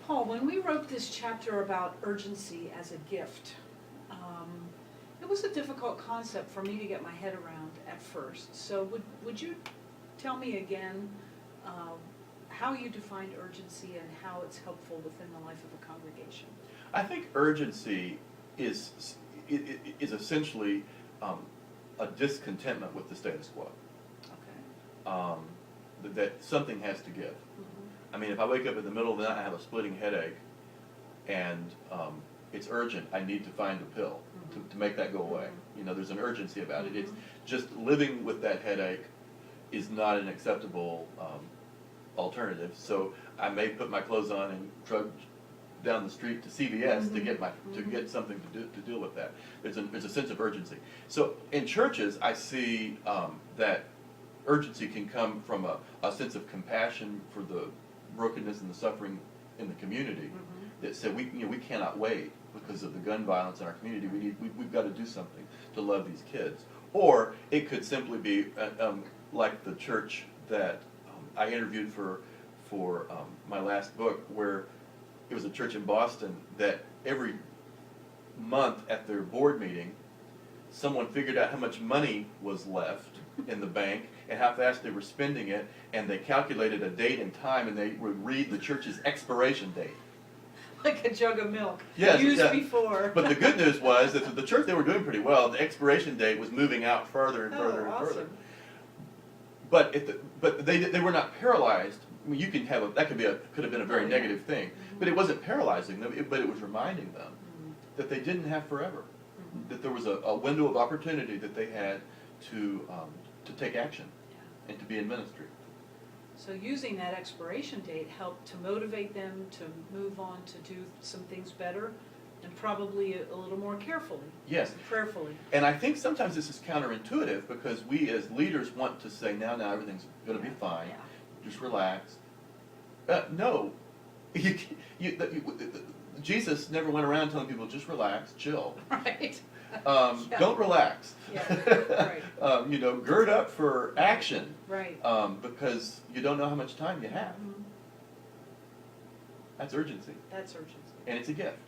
Paul, when we wrote this chapter about urgency as a gift, it was a difficult concept for me to get my head around at first. So would you tell me again how you defined urgency and how it's helpful within the life of a congregation? I think urgency is essentially a discontentment with the status quo. Okay. That something has to give. Mm-hmm. I mean, if I wake up in the middle of the night, I have a splitting headache, and it's urgent, I need to find a pill to make that go away. Mm-hmm. You know, there's an urgency about it. It's Mhm. just living with that headache is not an acceptable alternative. So I may put my clothes on and trudge down the street to CVS to get to get something to deal with that. There's a sense of urgency. So in churches, I see that urgency can come from a sense of compassion for the brokenness and the suffering in the community. That said, we cannot wait because of the gun violence in our community. We've got to do something to love these kids. Or it could simply be like the church that I interviewed for my last book, where it was a church in Boston that every month at their board meeting, someone figured out how much money was left in the bank and how fast they were spending it, and they calculated a date and time, and they would read the church's expiration date. Like a jug of milk. Yes, Used yeah. before. But the good news was that the church, they were doing pretty well. The expiration date was moving out further and further and further. Awesome. But they were not paralyzed. I mean, you can have could have been a very negative thing, but it wasn't paralyzing them. But it was reminding them that they didn't have forever. That there was a window of opportunity that they had to take action and to be in ministry. So using that expiration date helped to motivate them to move on to do some things better, and probably a little more carefully. Yes. Prayerfully. And I think sometimes this is counterintuitive, because we as leaders want to say, now everything's going to be fine. Yeah. Just relax. No. Jesus never went around telling people, just relax, chill. Right. Yeah. Don't relax. Yeah. Right. Gird up for action. Right. Because you don't know how much time you have. Mhm. That's urgency. That's urgency. And it's a gift.